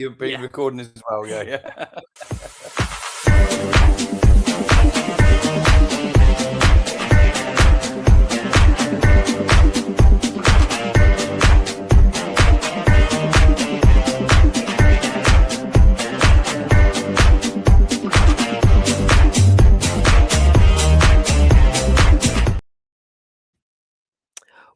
You've been recording as well, yeah.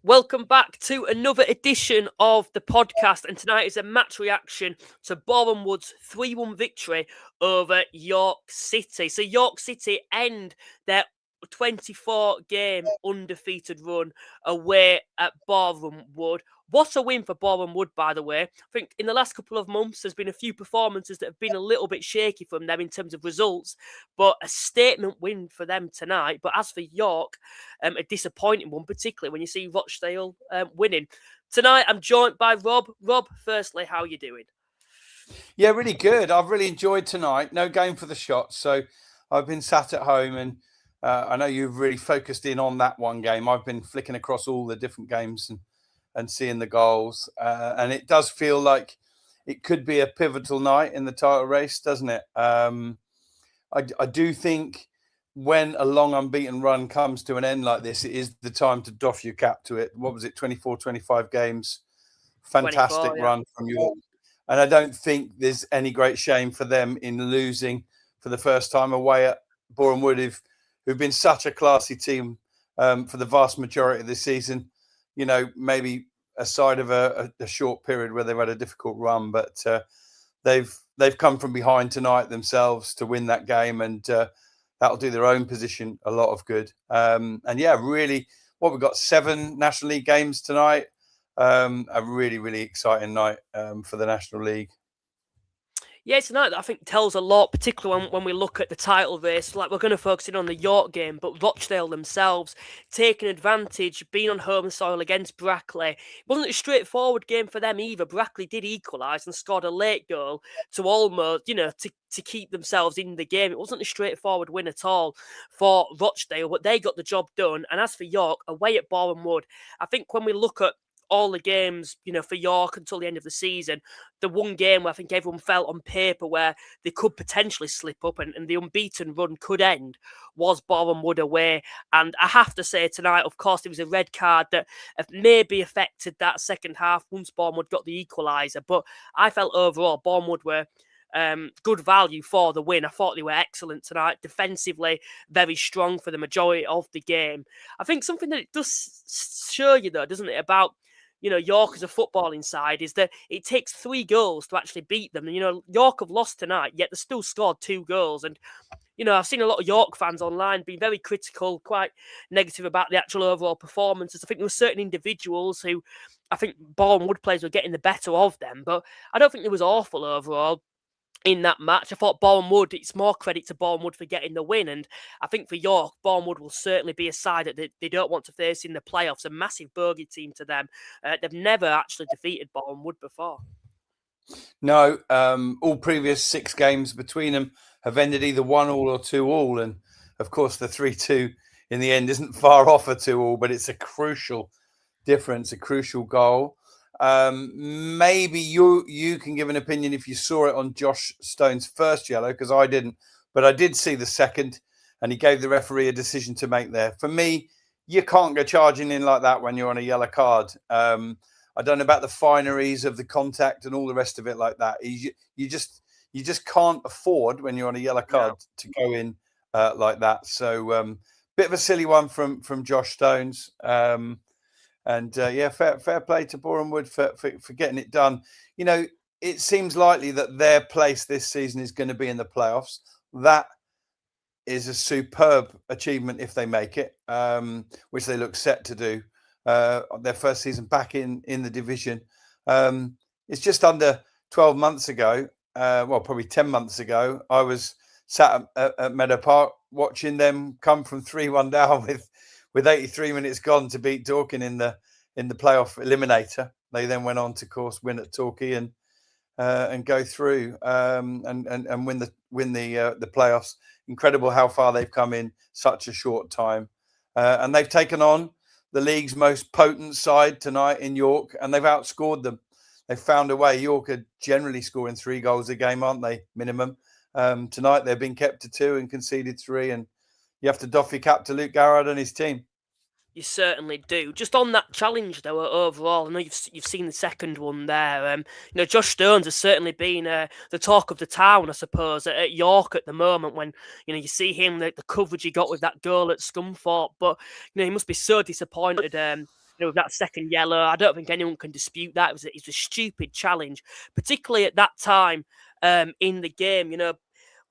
Welcome back to another edition of the podcast, and tonight is a match reaction to Boreham Wood's 3-1 victory over York City. So York City end their 24-game undefeated run away at Boreham Wood. What a win for Boreham Wood, by the way. I think in the last couple of months, there's been a few performances that have been a little bit shaky from them in terms of results, but a statement win for them tonight. But as for York, a disappointing one, particularly when you see Rochdale winning. Tonight, I'm joined by Rob. Rob, firstly, how are you doing? Yeah, really good. I've really enjoyed tonight. No game for the shots, so I've been sat at home, and I know you've really focused in on that one game. I've been flicking across all the different games and seeing the goals, and it does feel like it could be a pivotal night in the title race, doesn't it? I do think when a long unbeaten run comes to an end like this, it is the time to doff your cap to it. What was it, 24, 25 games? Fantastic run from York. And I don't think there's any great shame for them in losing for the first time away at Boreham Wood, who've been such a classy team for the vast majority of the season. You know, maybe aside of a short period where they've had a difficult run, but they've come from behind tonight themselves to win that game, and that'll do their own position a lot of good. And yeah, really, we've got 7 National League games tonight. A really, really exciting night for the National League. Yeah, tonight I think tells a lot, particularly when we look at the title race. Like, we're going to focus in on the York game, but Rochdale themselves taking advantage, being on home soil against Brackley. It wasn't a straightforward game for them either. Brackley did equalise and scored a late goal to almost, to keep themselves in the game. It wasn't a straightforward win at all for Rochdale, but they got the job done. And as for York, away at Boreham Wood, I think when we look at all the games, for York until the end of the season, the one game where I think everyone felt on paper where they could potentially slip up and the unbeaten run could end was Boreham Wood away. And I have to say tonight, of course, there was a red card that maybe affected that second half once Boreham Wood got the equaliser. But I felt overall Boreham Wood were good value for the win. I thought they were excellent tonight. Defensively, very strong for the majority of the game. I think something that it does show you, though, doesn't it, about York as a footballing side, is that it takes 3 goals to actually beat them. And, York have lost tonight, yet they still scored 2 goals. And, I've seen a lot of York fans online being very critical, quite negative about the actual overall performances. I think there were certain individuals who I think Boreham Wood players were getting the better of them, but I don't think it was awful overall in that match. I thought Boreham Wood, it's more credit to Boreham Wood for getting the win. And I think for York, Boreham Wood will certainly be a side that they don't want to face in the playoffs. A massive bogey team to them. They've never actually defeated Boreham Wood before. No, all previous 6 games between them have ended either 1-1 or 2-2. And of course, the 3-2 in the end isn't far off a 2-2, but it's a crucial difference, a crucial goal. Maybe you can give an opinion if you saw it on Josh Stone's first yellow, because I didn't, but I did see the second, and he gave the referee a decision to make there. For me, you can't go charging in like that when you're on a yellow card. I don't know about the fineries of the contact and all the rest of it like that. You just can't afford when you're on a yellow card to go in like that. So bit of a silly one from Josh Stones. And fair play to Boreham Wood for getting it done. It seems likely that their place this season is going to be in the playoffs. That is a superb achievement if they make it, which they look set to do. Their first season back in the division. It's just under 12 months ago, probably 10 months ago, I was sat at Meadow Park watching them come from 3-1 down with 83 minutes gone to beat Dorking in the playoff eliminator. They then went on to, of course, win at Torquay and go through and win the playoffs. Incredible how far they've come in such a short time, and they've taken on the league's most potent side tonight in York, and they've outscored them. they found a way. York are generally scoring 3 goals a game, aren't they? Minimum. Tonight they've been kept to 2 and conceded 3, and you have to doff your cap to Luke Garrard and his team. You certainly do. Just on that challenge, though, overall, I know you've seen the second one there. Josh Stones has certainly been the talk of the town, I suppose, at York at the moment. When you see him, the coverage he got with that goal at Scunthorpe, but he must be so disappointed. With that second yellow, I don't think anyone can dispute that. It was a stupid challenge, particularly at that time in the game.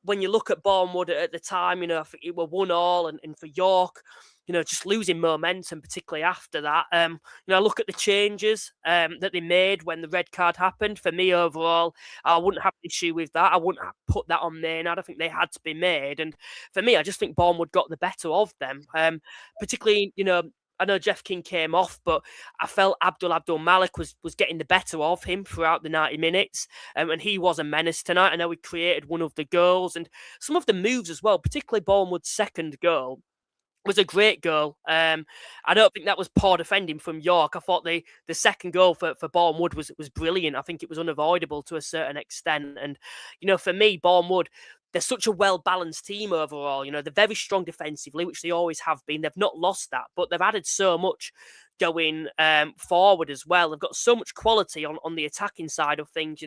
When you look at Boreham Wood at the time, I think it were 1-1, and for York, just losing momentum, particularly after that. I look at the changes that they made when the red card happened. For me, overall, I wouldn't have an issue with that. I wouldn't have put that on Maynard. I think they had to be made. And for me, I just think Boreham Wood got the better of them. Particularly, I know Jeff King came off, but I felt Abdul Malik was getting the better of him throughout the 90 minutes. And he was a menace tonight. I know he created one of the goals and some of the moves as well, particularly Boreham Wood's second goal was a great goal. I don't think that was poor defending from York. I thought the second goal for Boreham Wood was brilliant. I think it was unavoidable to a certain extent. And, for me, Boreham Wood, they're such a well-balanced team overall. They're very strong defensively, which they always have been. They've not lost that, but they've added so much going forward as well. They've got so much quality on the attacking side of things.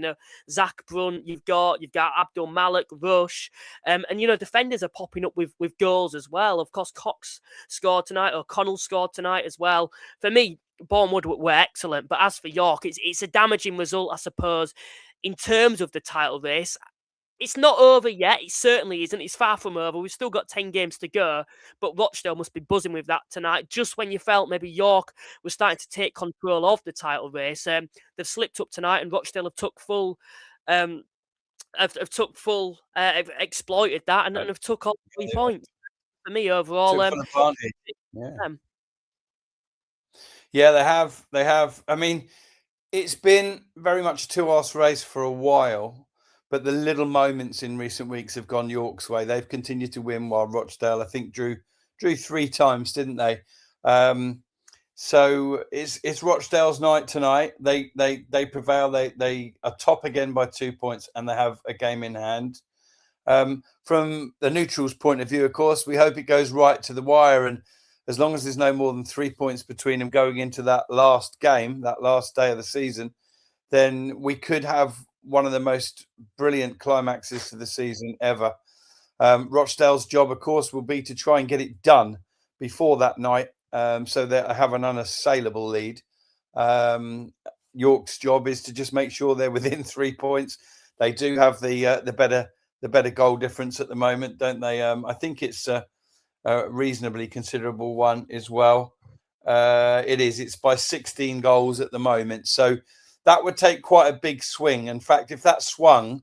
Zach Brunt, you've got Abdul Malik, Rush, and defenders are popping up with goals as well. Of course, Cox scored tonight, O'Connell scored tonight as well. For me, Boreham Wood were excellent, but as for York, it's a damaging result, I suppose, in terms of the title race. It's not over yet. It certainly isn't. It's far from over. We've still got 10 games to go, but Rochdale must be buzzing with that tonight. Just when you felt maybe York was starting to take control of the title race, they've slipped up tonight, and Rochdale have took full, have exploited that, and have took all 3 points. For me, overall, yeah, they have. I mean, it's been very much a 2-horse race for a while. But the little moments in recent weeks have gone York's way. They've continued to win while Rochdale, I think, drew 3 times, didn't they? So it's Rochdale's night tonight. They prevail. They are top again by 2 points, and they have a game in hand. From the neutrals' point of view, of course, we hope it goes right to the wire. And as long as there's no more than 3 points between them going into that last game, that last day of the season, then we could have one of the most brilliant climaxes to the season ever. Rochdale's job, of course, will be to try and get it done before that night, so that I have an unassailable lead. York's job is to just make sure they're within 3 points. They do have the better goal difference at the moment, don't they? I think it's a reasonably considerable one as well. It is. It's by 16 goals at the moment. So that would take quite a big swing. In fact, if that swung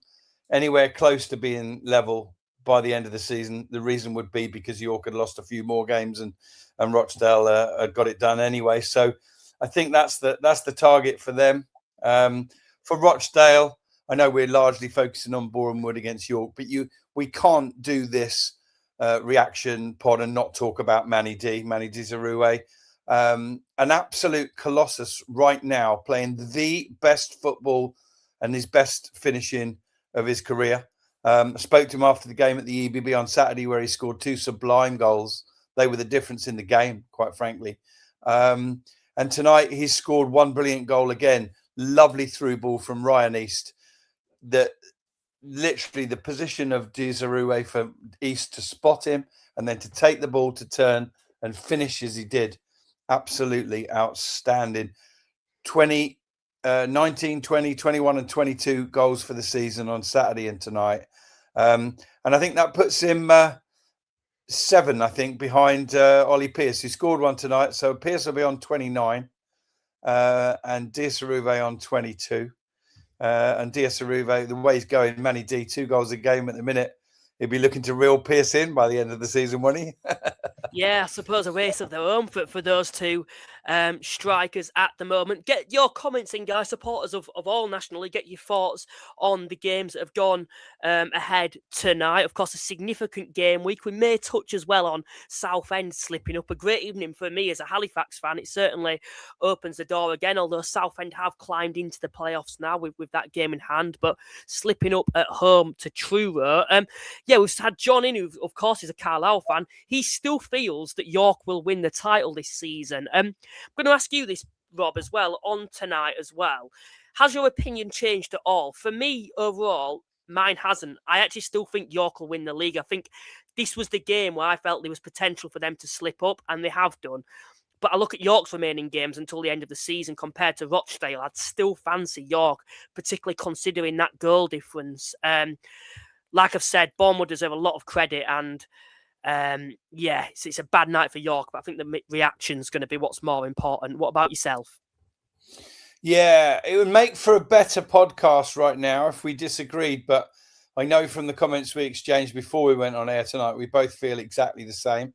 anywhere close to being level by the end of the season, the reason would be because York had lost a few more games and Rochdale had got it done anyway. So I think that's the target for them. For Rochdale, I know we're largely focusing on Boreham Wood against York, but we can't do this reaction pod and not talk about Manny Desirue. An absolute colossus right now, playing the best football and his best finishing of his career. I spoke to him after the game at the EBB on Saturday, where he scored 2 sublime goals. They were the difference in the game, quite frankly. And tonight he's scored 1 brilliant goal again. Lovely through ball from Ryan East. Literally the position of Desirue for East to spot him and then to take the ball, to turn and finish as he did. Absolutely outstanding. 19, 20, 21 and 22 goals for the season on Saturday and tonight. And I think that puts him 7, I think, behind Ollie Pearce, who scored 1 tonight. So Pearce will be on 29 and Desirue on 22. And Desirue, the way he's going, Manny D, 2 goals a game at the minute. He'd be looking to reel Pearce in by the end of the season, won't he? Yeah, I suppose a race of their own for those two. strikers at the moment. Get your comments in, guys, supporters of all National League. Get your thoughts on the games that have gone ahead tonight. Of course, a significant game week. We may touch as well on Southend slipping up. A great evening for me as a Halifax fan. It certainly opens the door again, although Southend have climbed into the playoffs now with that game in hand, but slipping up at home to Truro. We've had John in, who of course is a Carlisle fan. He still feels that York will win the title this season. I'm going to ask you this, Rob, as well, on tonight as well. Has your opinion changed at all? For me, overall, mine hasn't. I actually still think York will win the league. I think this was the game where I felt there was potential for them to slip up, and they have done. But I look at York's remaining games until the end of the season compared to Rochdale. I'd still fancy York, particularly considering that goal difference. Like I've said, Boreham Wood deserve a lot of credit, and it's a bad night for York, but I think the reaction's going to be what's more important. What about yourself? Yeah, it would make for a better podcast right now if we disagreed, but I know from the comments we exchanged before we went on air tonight, we both feel exactly the same.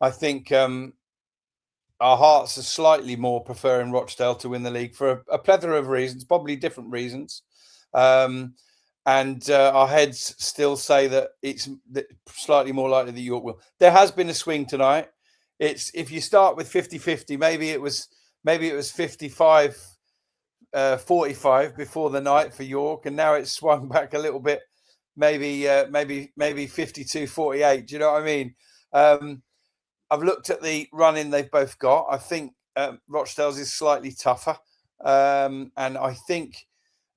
I think our hearts are slightly more preferring Rochdale to win the league for a plethora of reasons, probably different reasons. And our heads still say that it's slightly more likely that York will. There has been a swing tonight. It's if you start with 50-50, maybe it was 55-45 before the night for York, and now it's swung back a little bit, maybe 52-48. Do you know what I mean? I've looked at the run-in they've both got. I think Rochdale's is slightly tougher, and I think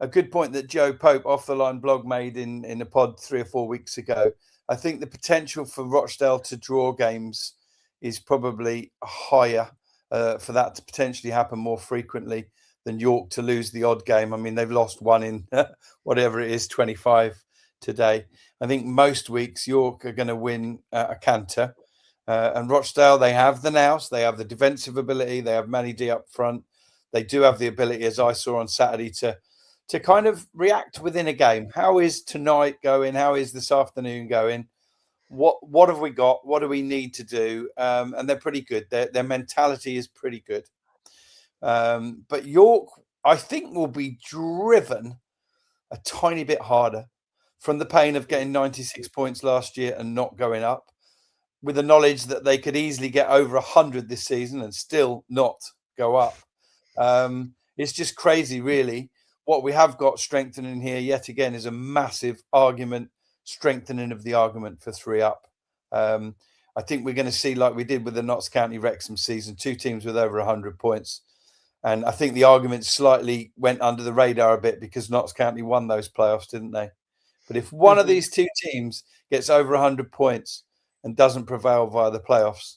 a good point that Joe Pope off the line blog made in a pod 3 or 4 weeks ago. I think the potential for Rochdale to draw games is probably higher for that to potentially happen more frequently than York to lose the odd game. I mean, they've lost one in whatever it is, 25 today. I think most weeks York are going to win a canter. And Rochdale, they have the nous, they have the defensive ability, they have Manny D up front. They do have the ability, as I saw on Saturday, to kind of react within a game. How is tonight going? How is this afternoon going? What have we got? What do we need to do? And they're pretty good. Their mentality is pretty good. But York, I think, will be driven a tiny bit harder from the pain of getting 96 points last year and not going up, with the knowledge that they could easily get over 100 this season and still not go up. It's just crazy, really. What we have got strengthening here yet again is a massive strengthening of the argument for 3 up. I think we're going to see, like we did with the Notts County Wrexham season, 2 teams with over 100 points. And I think the argument slightly went under the radar a bit because Notts County won those playoffs, didn't they? But if one of these 2 teams gets over 100 points and doesn't prevail via the playoffs,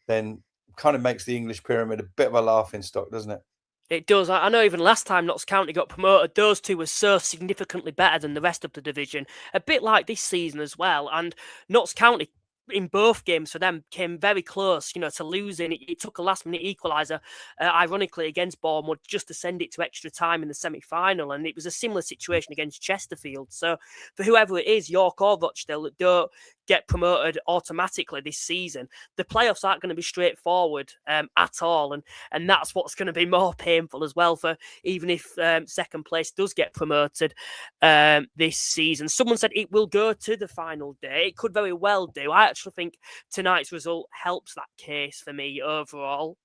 then kind of makes the English pyramid a bit of a laughing stock, doesn't it? It does. I know even last time Notts County got promoted, those 2 were so significantly better than the rest of the division. A bit like this season as well. And Notts County, in both games for them, came very close, to losing. It took a last-minute equaliser, ironically, against Boreham Wood just to send it to extra time in the semi-final. And it was a similar situation against Chesterfield. So for whoever it is, York or Rochdale, that don't get promoted automatically this season, the playoffs aren't going to be straightforward at all. And that's what's going to be more painful as well, for even if second place does get promoted this season. Someone said it will go to the final day. It could very well do. I actually think tonight's result helps that case for me overall.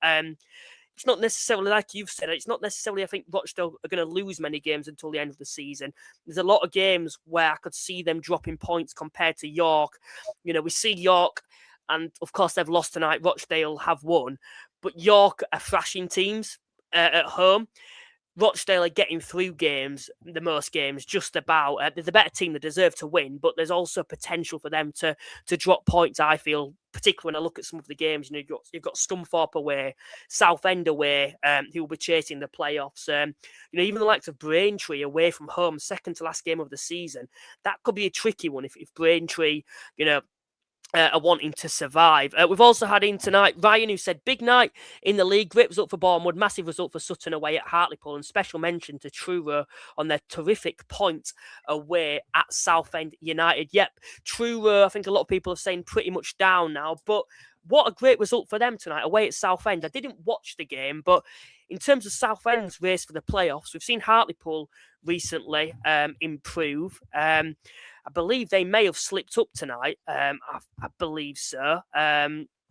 It's not necessarily, like you've said, it's not necessarily, I think, Rochdale are going to lose many games until the end of the season. There's a lot of games where I could see them dropping points compared to York. We see York, and of course they've lost tonight. Rochdale have won, but York are thrashing teams at home. Rochdale are getting through games, the most games, just about. They're the better team, they deserve to win, but there's also potential for them to drop points, I feel, particularly when I look at some of the games. You've got Scunthorpe away, Southend away, who will be chasing the playoffs. Even the likes of Braintree away from home, second to last game of the season. That could be a tricky one if Braintree, are wanting to survive. We've also had in tonight Ryan, who said big night in the league, great result for Boreham Wood, massive result for Sutton away at Hartlepool, and special mention to Truro on their terrific point away at Southend United. Yep, Truro, I think a lot of people are saying pretty much down now, but what a great result for them tonight away at Southend. I didn't watch the game, but in terms of Southend's race for the playoffs, we've seen Hartlepool recently improve. I believe they may have slipped up tonight. I believe so.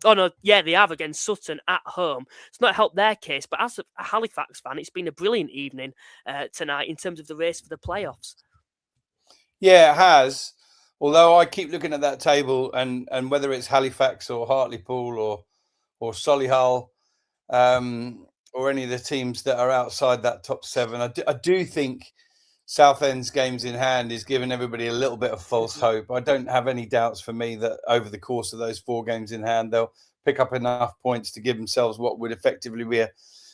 Oh, no, yeah, they have against Sutton at home. It's not helped their case, but as a Halifax fan, it's been a brilliant evening tonight in terms of the race for the playoffs. Yeah, it has. Although I keep looking at that table and whether it's Halifax or Hartlepool or Solihull or any of the teams that are outside that top 7, I do think Southend's games in hand is giving everybody a little bit of false hope. I don't have any doubts for me that over the course of those 4 games in hand, they'll pick up enough points to give themselves what would effectively be a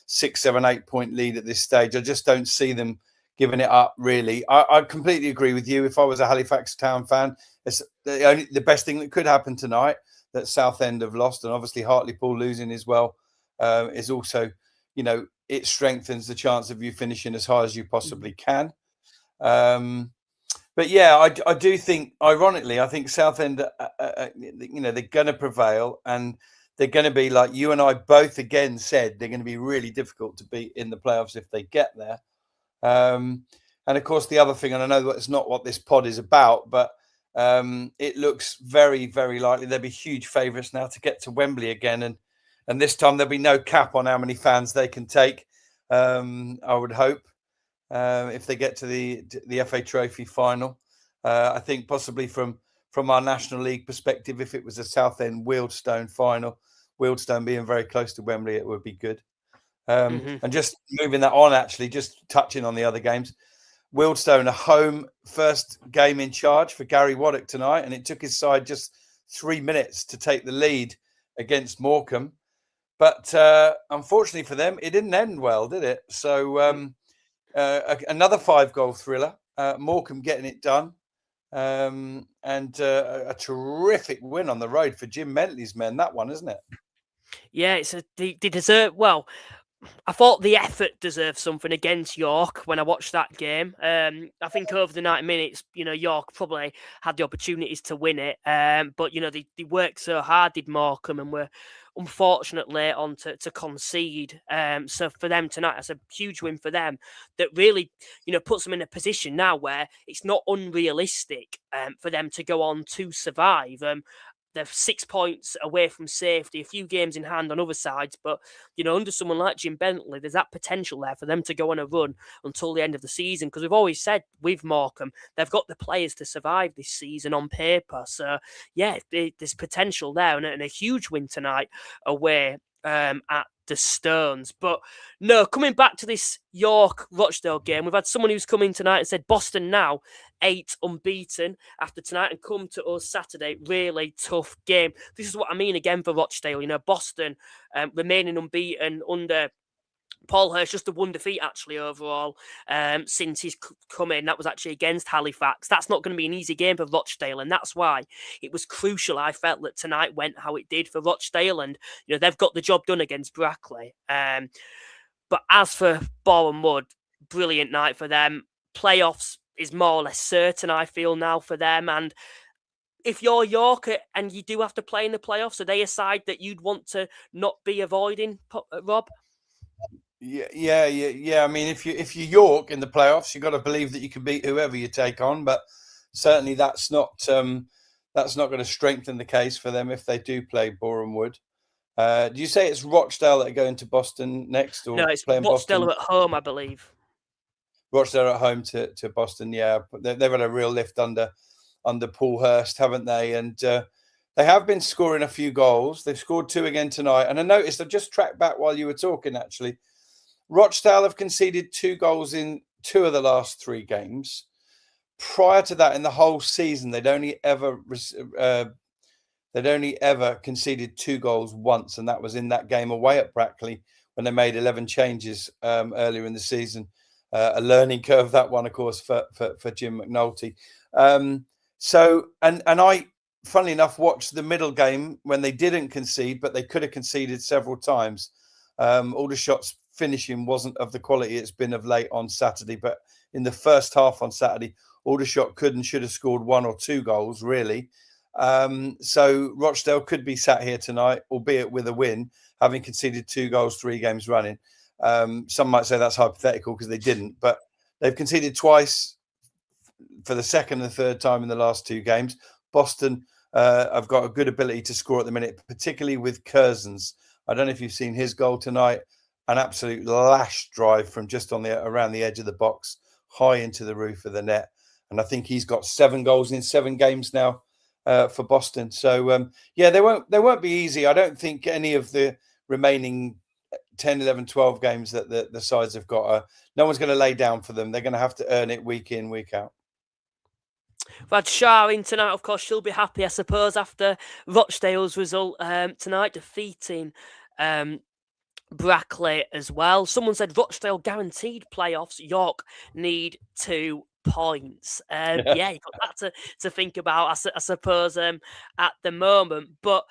6, 7, 8 point lead at this stage. I just don't see them giving it up, really. I completely agree with you. If I was a Halifax Town fan, it's the best thing that could happen tonight that Southend have lost, and obviously Hartlepool losing as well is also, it strengthens the chance of you finishing as high as you possibly can. But yeah, I do think, ironically, I think Southend, they're going to prevail, and they're going to be, like you and I both again said, they're going to be really difficult to beat in the playoffs if they get there. And of course, the other thing, and I know that it's not what this pod is about, but it looks very, very likely they'll be huge favourites now to get to Wembley again, and this time there'll be no cap on how many fans they can take. I would hope. If they get to the FA Trophy final. I think possibly from our National League perspective, if it was a Southend Wealdstone final, Wealdstone being very close to Wembley, it would be good. And just moving that on, actually, just touching on the other games, Wealdstone, a home first game in charge for Gary Waddock tonight, and it took his side just 3 minutes to take the lead against Morecambe. But unfortunately for them, it didn't end well, did it? So another 5-goal thriller, Morecambe getting it done, and a terrific win on the road for Jim Mentley's men, that one, isn't it? Yeah, they deserve, well, I thought the effort deserved something against York when I watched that game. I think over the 90 minutes, York probably had the opportunities to win it. But, they worked so hard, did Morecambe, and were unfortunately on to concede. So for them tonight, that's a huge win for them that really, puts them in a position now where it's not unrealistic for them to go on to survive. They're 6 points away from safety, a few games in hand on other sides, but under someone like Jim Bentley, there's that potential there for them to go on a run until the end of the season. Because we've always said with Morecambe, they've got the players to survive this season on paper. So yeah, there's potential there, and a huge win tonight away at the Stones. But no, coming back to this York-Rochdale game, we've had someone who's come in tonight and said Boston now 8 unbeaten after tonight and come to us Saturday. Really tough game. This is what I mean again for Rochdale. Boston remaining unbeaten under Paul Hurst, just a one defeat actually overall since he's come in. That was actually against Halifax. That's not going to be an easy game for Rochdale, and that's why it was crucial. I felt that tonight went how it did for Rochdale, and they've got the job done against Brackley. But as for Boreham Wood, brilliant night for them. Playoffs is more or less certain, I feel, now for them. And if you're York and you do have to play in the playoffs, are they a side that you'd want to not be avoiding, Rob? Yeah. I mean, if you're York in the playoffs, you've got to believe that you can beat whoever you take on. But certainly, that's not going to strengthen the case for them if they do play Boreham Wood. Do you say it's Rochdale that are going to Boston next, or no? It's playing Rochdale Boston at home, I believe. Rochdale at home to Boston. Yeah, they've had a real lift under Paul Hurst, haven't they? And they have been scoring a few goals. They've scored 2 again tonight. And I noticed, I just tracked back while you were talking, actually. Rochdale have conceded 2 goals in 2 of the last 3 games. Prior to that, in the whole season, they'd only ever conceded 2 goals once, and that was in that game away at Brackley when they made 11 changes earlier in the season. A learning curve, that one, of course, for Jim McNulty. So I, funnily enough, watched the middle game when they didn't concede, but they could have conceded several times. Aldershot's finishing wasn't of the quality it's been of late on Saturday, but in the first half on Saturday, Aldershot could and should have scored 1 or 2 goals, really. So Rochdale could be sat here tonight, albeit with a win, having conceded 2 goals 3 games running. Some might say that's hypothetical because they didn't, but they've conceded twice for the second and third time in the last 2 games. Boston have got a good ability to score at the minute, particularly with Curzons. I don't know if you've seen his goal tonight, an absolute lash drive from just around the edge of the box, high into the roof of the net. And I think he's got 7 goals in 7 games now for Boston. So yeah, they won't be easy. I don't think any of the remaining 10, 11, 12 games that the sides have got, no one's going to lay down for them. They're going to have to earn it week in, week out. We've had Shah in tonight, of course. She'll be happy, I suppose, after Rochdale's result tonight, defeating Brackley as well. Someone said Rochdale guaranteed playoffs. York need 2 points. Yeah, you've got that to think about, I suppose, at the moment. But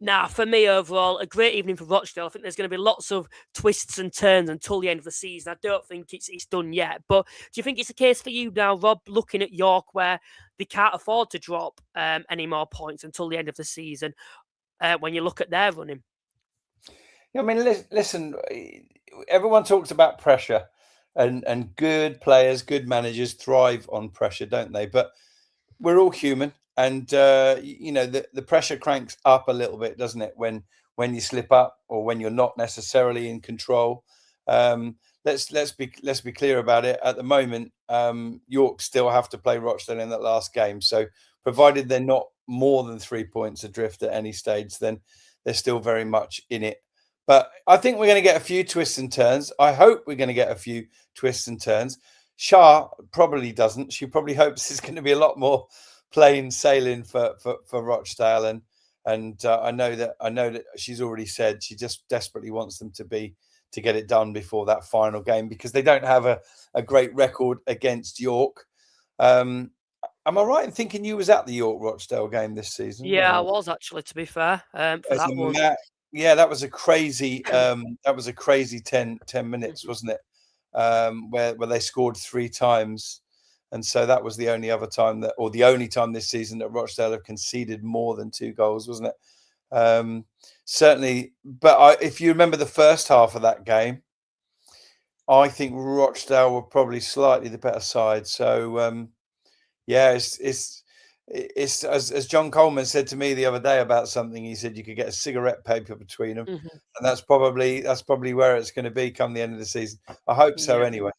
now, for me, overall, a great evening for Rochdale. I think there's going to be lots of twists and turns until the end of the season. I don't think it's done yet. But do you think it's a case for you now, Rob, looking at York, where they can't afford to drop any more points until the end of the season when you look at their running? I mean, listen, everyone talks about pressure and good players, good managers thrive on pressure, don't they? But we're all human. And, the pressure cranks up a little bit, doesn't it? When you slip up or when you're not necessarily in control. Let's be clear about it. At the moment, York still have to play Rochdale in that last game. So provided they're not more than 3 points adrift at any stage, then they're still very much in it. But I think we're going to get a few twists and turns. I hope we're going to get a few twists and turns. Shah probably doesn't. She probably hopes it's going to be a lot more plain sailing for Rochdale, and I know that she's already said she just desperately wants them to get it done before that final game, because they don't have a great record against York. Am I right in thinking you was at the York Rochdale game this season? Yeah, I was actually, to be fair, for that one. Yeah, that was a crazy 10 minutes, wasn't it? Where they scored 3 times. And so that was the only other time the only time this season that Rochdale have conceded more than 2 goals, wasn't it? Certainly. But if you remember the first half of that game, I think Rochdale were probably slightly the better side. So yeah, it's as John Coleman said to me the other day about something. He said you could get a cigarette paper between them, and that's probably where it's going to be come the end of the season. I hope so. Anyway.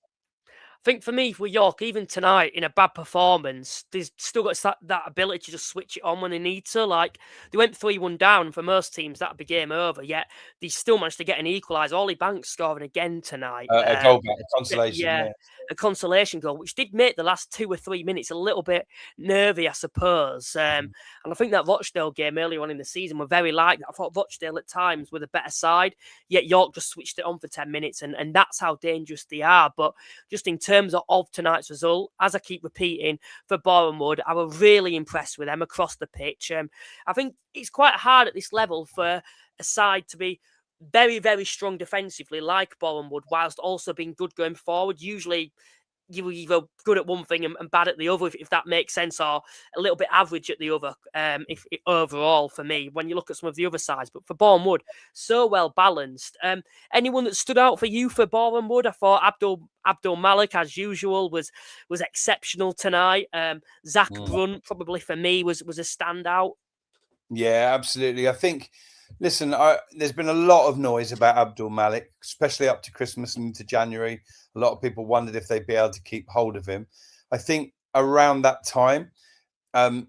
I think for me, with York, even tonight, in a bad performance, they've still got that ability to just switch it on when they need to. Like, they went 3-1 down. For most teams, that'd be game over. Yet, they still managed to get an equaliser. Ollie Banks scoring again tonight. A goal back, a consolation. Yeah, a consolation goal, which did make the last 2 or 3 minutes a little bit nervy, I suppose. And I think that Rochdale game earlier on in the season were very like that. I thought Rochdale at times were the better side, yet York just switched it on for 10 minutes, and that's how dangerous they are. But just in terms of tonight's result, as I keep repeating, for Boreham Wood, I was really impressed with them across the pitch. I think it's quite hard at this level for a side to be very, very strong defensively like Boreham Wood, whilst also being good going forward. Usually you're either good at one thing and bad at the other, if that makes sense, or a little bit average at the other, if overall for me, when you look at some of the other sides. But for Boreham Wood, so well balanced. Anyone that stood out for you for Boreham Wood? I thought Abdul Malik, as usual, was exceptional tonight. Zach Brunt, probably for me, was a standout. Yeah, absolutely. I think, listen, there's been a lot of noise about Abdul Malik, especially up to Christmas and into January. A lot of people wondered if they'd be able to keep hold of him. I think around that time,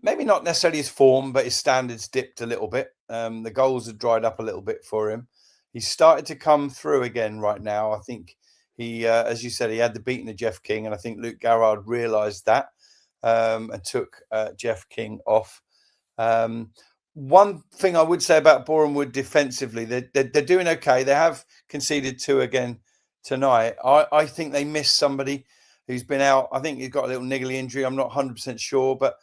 maybe not necessarily his form, but his standards dipped a little bit. The goals had dried up a little bit for him. He's started to come through again right now. I think he, as you said, he had the beating of Jeff King, and I think Luke Garrard realised that and took Jeff King off. One thing I would say about Boreham Wood defensively, they're doing okay. They have conceded 2 again tonight. I think they missed somebody who's been out. I think he's got a little niggly injury. I'm not 100% sure, but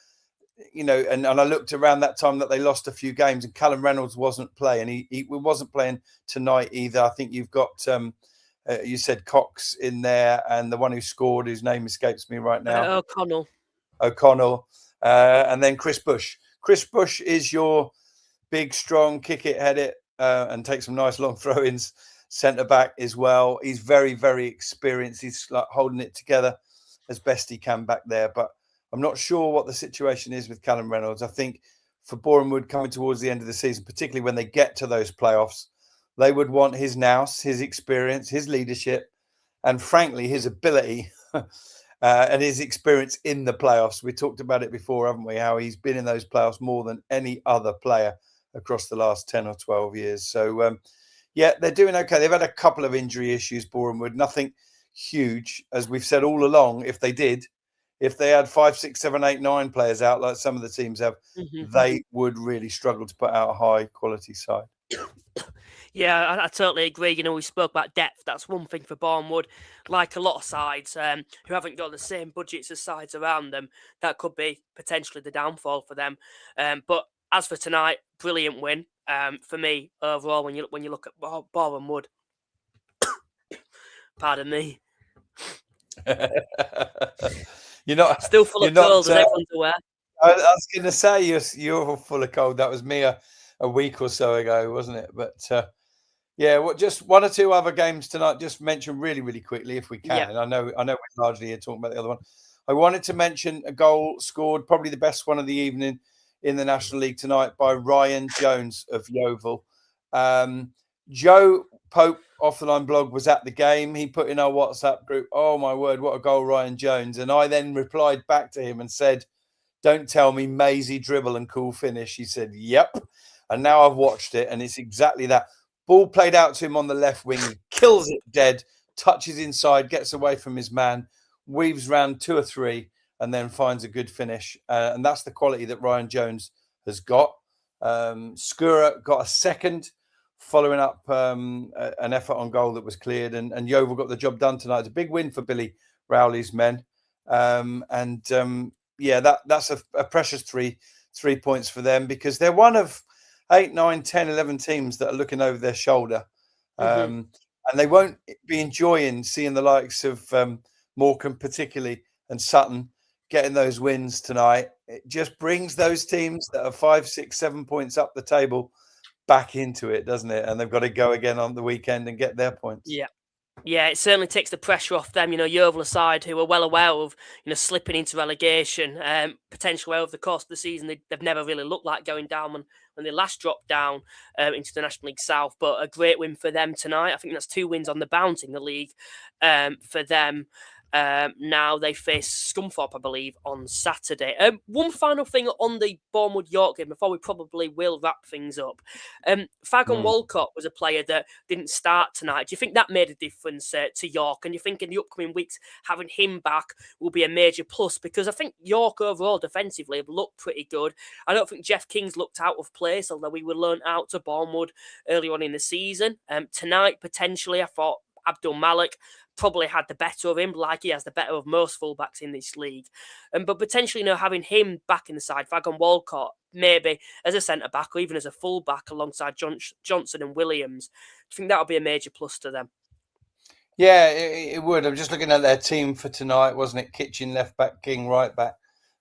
and I looked around that time that they lost a few games, and Callum Reynolds wasn't playing. He wasn't playing tonight either. I think you've got you said Cox in there, and the one who scored, whose name escapes me right now, O'Connell, and then Chris Bush. Chris Bush is your big, strong, kick it, head it, and take some nice long throw-ins centre back as well. He's very, very experienced. He's like holding it together as best he can back there. But I'm not sure what the situation is with Callum Reynolds. I think for Boreham Wood coming towards the end of the season, particularly when they get to those playoffs, they would want his nous, his experience, his leadership, and frankly, his ability and his experience in the playoffs. We talked about it before, haven't we? How he's been in those playoffs more than any other player across the last 10 or 12 years. So, yeah, they're doing okay. They've had a couple of injury issues, Boreham Wood, nothing huge. As we've said all along, if they had 5, 6, 7, 8, 9 players out, like some of the teams have, they would really struggle to put out a high quality side. Yeah, I totally agree. You know, we spoke about depth. That's one thing for Boreham Wood. Like a lot of sides who haven't got the same budgets as sides around them, that could be potentially the downfall for them. But as for tonight, brilliant win for me overall. When you look at Boreham Wood, pardon me, you're not still full of cold, as everyone's aware. I was going to say you're full of cold. That was me a week or so ago, wasn't it? But yeah, just one or two other games tonight. Just mention really, really quickly if we can. Yeah. I know we're largely here talking about the other one. I wanted to mention a goal scored, probably the best one of the evening in the National League tonight by Ryan Jones of Yeovil. Joe Pope off the line blog was at the game. He put in our WhatsApp group, "Oh my word, what a goal, Ryan Jones!" And I then replied back to him and said, "Don't tell me mazy dribble and cool finish." He said, "Yep." And now I've watched it, and it's exactly that. Ball played out to him on the left wing. He kills it dead, touches inside, gets away from his man, weaves round 2 or 3, and then finds a good finish. And that's the quality that Ryan Jones has got. Skura got a second, following up an effort on goal that was cleared. And Yeovil got the job done tonight. It's a big win for Billy Rowley's men. Yeah, that's a precious three points for them, because they're one of 8, 9, 10, 11 teams that are looking over their shoulder. And they won't be enjoying seeing the likes of Morecambe particularly and Sutton getting those wins tonight. It just brings those teams that are 5, 6, 7 points up the table back into it, doesn't it? And they've got to go again on the weekend and get their points. Yeah, it certainly takes the pressure off them. You know, Yeovil aside, who are well aware of, slipping into relegation, potentially over the course of the season. They've never really looked like going down when they last dropped down into the National League South. But a great win for them tonight. I think that's 2 wins on the bounce in the league for them. Now they face Scunthorpe, I believe, on Saturday. One final thing on the Boreham Wood York game before we probably will wrap things up. Fagan Walcott was a player that didn't start tonight. Do you think that made a difference to York? And you think in the upcoming weeks having him back will be a major plus? Because I think York overall defensively have looked pretty good. I don't think Jeff King's looked out of place, although we were loaned out to Boreham Wood early on in the season. Tonight, potentially, I thought Abdul Malik probably had the better of him, like he has the better of most fullbacks in this league. But potentially, having him back in the side, Fagan Walcott, maybe as a centre-back or even as a fullback alongside Johnson and Williams, I think that would be a major plus to them. Yeah, it would. I'm just looking at their team for tonight, wasn't it? Kitchen left-back, King right-back,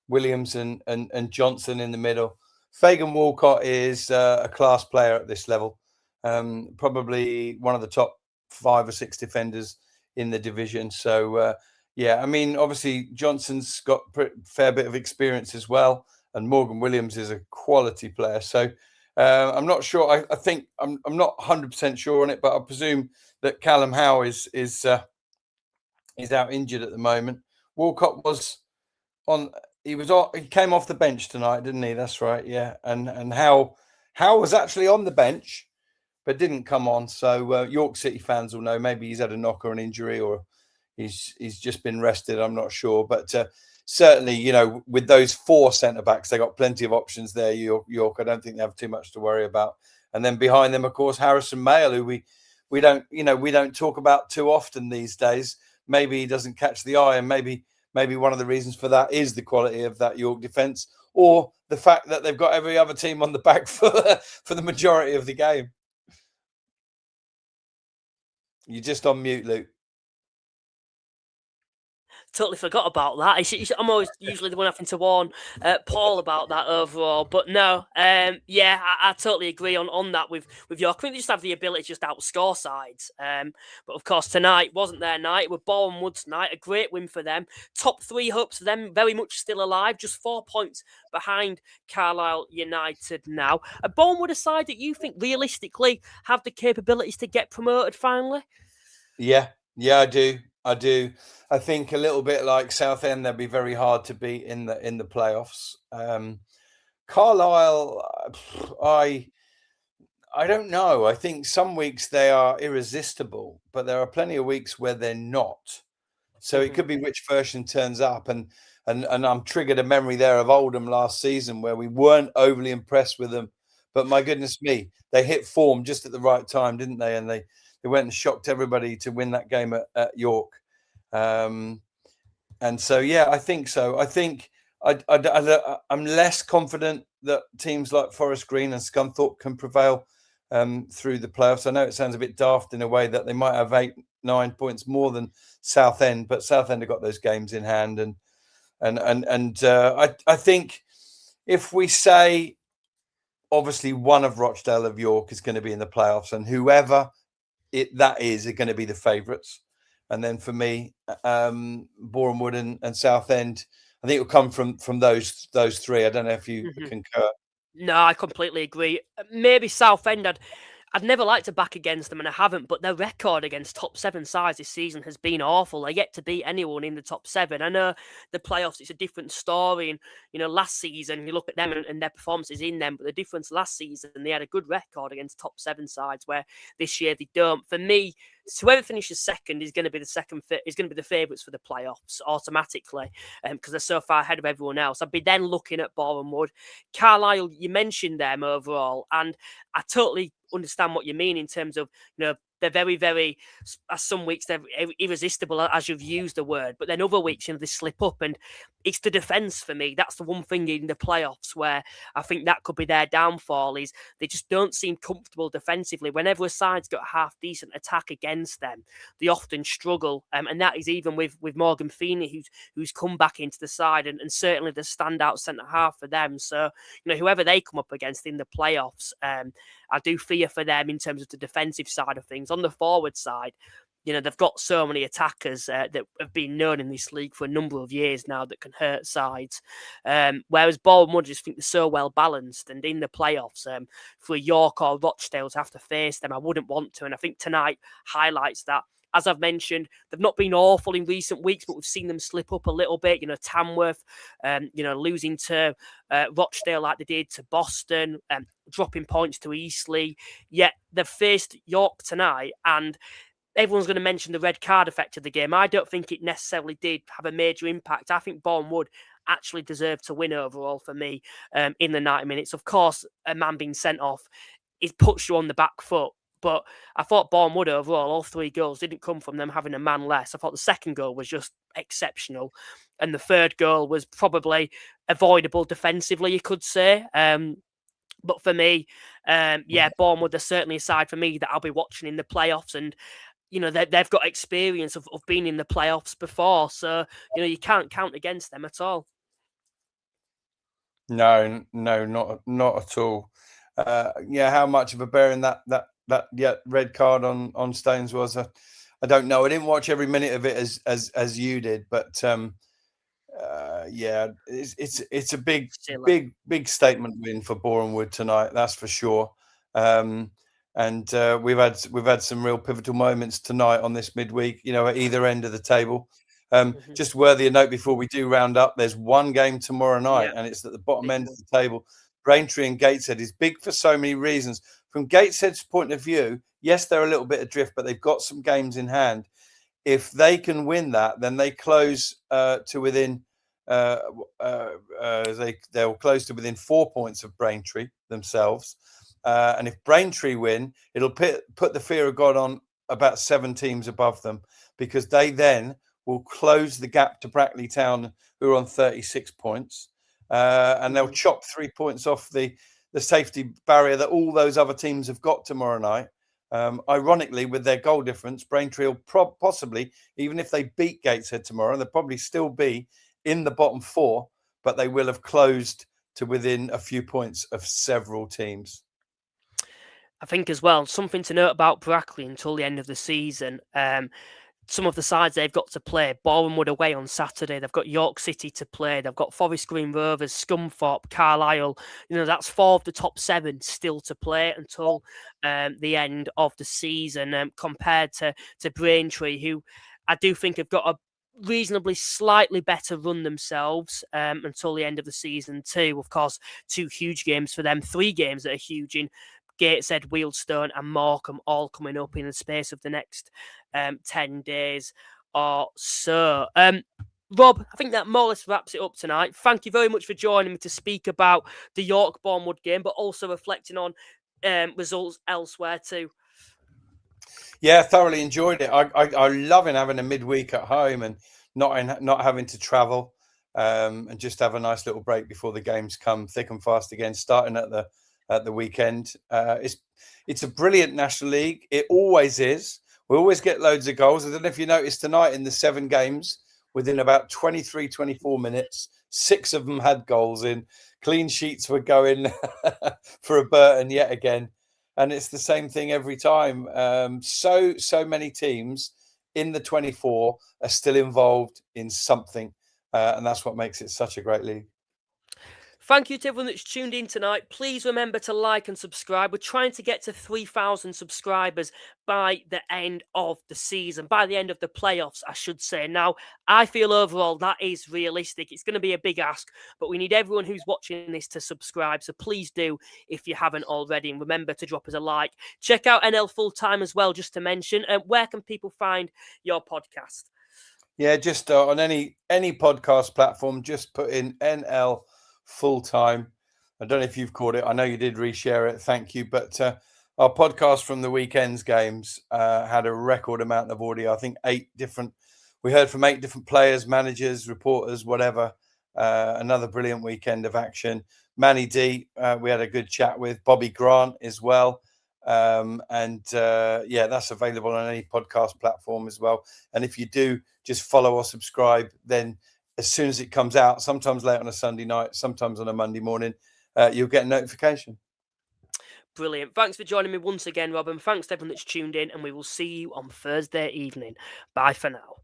Williams and Johnson in the middle. Fagan Walcott is a class player at this level. Probably one of the top 5 or 6 defenders in the division. So, yeah, I mean, obviously Johnson's got a fair bit of experience as well, and Morgan Williams is a quality player. So I'm not sure. I think I'm not 100% sure on it, but I presume that Callum Howe is out injured at the moment. Walcott was on. He came off the bench tonight, didn't he? That's right. Yeah, and Howe was actually on the bench, but didn't come on. So York City fans will know. Maybe he's had a knock or an injury, or he's just been rested. I'm not sure, but certainly, with those 4 centre backs, they got plenty of options there. York, I don't think they have too much to worry about. And then behind them, of course, Harrison Mayle, who we don't talk about too often these days. Maybe he doesn't catch the eye, and maybe one of the reasons for that is the quality of that York defence, or the fact that they've got every other team on the back for the majority of the game. You're just on mute, Luke. totally forgot about that. I'm always usually the one having to warn Paul about that overall. But no, yeah, I totally agree on that with York. I think they just have the ability to just outscore sides. But of course, tonight wasn't their night. It was Boreham Wood's night. A great win for them. Top 3 hopes for them very much still alive. Just 4 points behind Carlisle United now. A Boreham Wood, a side that you think realistically have the capabilities to get promoted finally? Yeah, I do. I think a little bit like Southend, they'll be very hard to beat in the playoffs. Carlisle, I don't know. I think some weeks they are irresistible, but there are plenty of weeks where they're not. So it could be which version turns up, and I'm triggered a memory there of Oldham last season where we weren't overly impressed with them, but my goodness me, they hit form just at the right time, didn't they? And they went and shocked everybody to win that game at York. And so, yeah, I think so. I think I'm less confident that teams like Forest Green and Scunthorpe can prevail through the playoffs. I know it sounds a bit daft in a way that they might have 8-9 points more than Southend, but Southend have got those games in hand, and I think if we say obviously one of Rochdale of York is going to be in the playoffs, and whoever that is are going to be the favourites, and then for me, Boreham Wood and Southend, I think it will come from those 3. I don't know if you concur. No, I completely agree. Maybe Southend, I'd never liked to back against them, and I haven't, but their record against top 7 sides this season has been awful. They're yet to beat anyone in the top 7. I know the playoffs, it's a different story, and, last season, you look at them and their performances in them, but the difference last season, they had a good record against top 7 sides, where this year they don't. For me, whoever finishes second is going to be the favourites for the playoffs automatically, because they're so far ahead of everyone else. I'd be then looking at Boreham Wood. Carlisle, you mentioned them overall, and I totally understand what you mean in terms of, they're very, very, some weeks they're irresistible, as you've used the word, but then other weeks, they slip up, and it's the defence for me. That's the one thing in the playoffs where I think that could be their downfall, is they just don't seem comfortable defensively. Whenever a side's got a half-decent attack against them, they often struggle, and that is even with Morgan Feeney, who's come back into the side, and certainly the standout centre-half for them. So, whoever they come up against in the playoffs, I do fear for them in terms of the defensive side of things. On the forward side, they've got so many attackers that have been known in this league for a number of years now that can hurt sides. Whereas Boreham Wood, I just think they're so well balanced, and in the playoffs, for York or Rochdale to have to face them, I wouldn't want to. And I think tonight highlights that. As I've mentioned, they've not been awful in recent weeks, but we've seen them slip up a little bit. Tamworth, losing to Rochdale like they did to Boston, dropping points to Eastleigh. Yet they've faced York tonight, and everyone's going to mention the red card effect of the game. I don't think it necessarily did have a major impact. I think Boreham Wood actually deserved to win overall for me in the 90 minutes. Of course, a man being sent off, it puts you on the back foot. But I thought Boreham Wood overall, all 3 goals didn't come from them having a man less. I thought the second goal was just exceptional. And the third goal was probably avoidable defensively, you could say. But for me, Boreham Wood are certainly a side for me that I'll be watching in the playoffs. And, they've got experience of being in the playoffs before. So, you can't count against them at all. No, not at all. How much of a bearing that red card on Stones was, I don't know. I didn't watch every minute of it as you did, but it's a big statement win for Boreham Wood tonight. That's for sure. And we've had some real pivotal moments tonight on this midweek. At either end of the table. Just worthy of note before we do round up, there's one game tomorrow night, and it's at the bottom end of the table. Braintree and Gateshead is big for so many reasons. From Gateshead's point of view, yes, they're a little bit adrift, but they've got some games in hand. If they can win that, then they close to within. They'll close to within 4 points of Braintree themselves. And if Braintree win, it'll put the fear of God on about 7 teams above them, because they then will close the gap to Brackley Town, who are on 36 points. And they'll chop 3 points off the safety barrier that all those other teams have got tomorrow night. Ironically, with their goal difference, Braintree will possibly, even if they beat Gateshead tomorrow, they'll probably still be in the bottom four, but they will have closed to within a few points of several teams. I think as well, something to note about Brackley until the end of the season. Some of the sides they've got to play. Boreham Wood away on Saturday. They've got York City to play. They've got Forest Green Rovers, Scunthorpe, Carlisle. That's 4 of the top 7 still to play until the end of the season. Compared to Braintree, who I do think have got a reasonably slightly better run themselves until the end of the season too. Of course, 2 huge games for them. 3 games that are huge in Gateshead, Wealdstone and Morecambe, all coming up in the space of the next 10 days or so. Rob, I think that more or less wraps it up tonight. Thank you very much for joining me to speak about the York Boreham Wood game, but also reflecting on results elsewhere too. Yeah, thoroughly enjoyed it. I love having a midweek at home and not having to travel, and just have a nice little break before the games come thick and fast again, starting at the weekend. It's a brilliant National League. It always is. We always get loads of goals. I don't know if you noticed tonight in the 7 games, within about 23, 24 minutes, 6 of them had goals in. Clean sheets were going for a Burton yet again. And it's the same thing every time. So many teams in the 24 are still involved in something. And that's what makes it such a great league. Thank you to everyone that's tuned in tonight. Please remember to like and subscribe. We're trying to get to 3,000 subscribers by the end of the season, by the end of the playoffs, I should say. Now, I feel overall that is realistic. It's going to be a big ask, but we need everyone who's watching this to subscribe. So please do if you haven't already. And remember to drop us a like. Check out NL Full Time as well, just to mention. Where can people find your podcast? Yeah, just on any podcast platform, just put in NL Full Time. I don't know if you've caught it. I know you did reshare it. Thank you. But our podcast from the weekend's games had a record amount of audio. I think we heard from 8 different players, managers, reporters, whatever. Another brilliant weekend of action. Manny D, we had a good chat with. Bobby Grant as well. Yeah, that's available on any podcast platform as well. And if you do just follow or subscribe, then as soon as it comes out, sometimes late on a Sunday night, sometimes on a Monday morning, you'll get a notification. Brilliant. Thanks for joining me once again, Rob, and thanks to everyone that's tuned in, and we will see you on Thursday evening. Bye for now.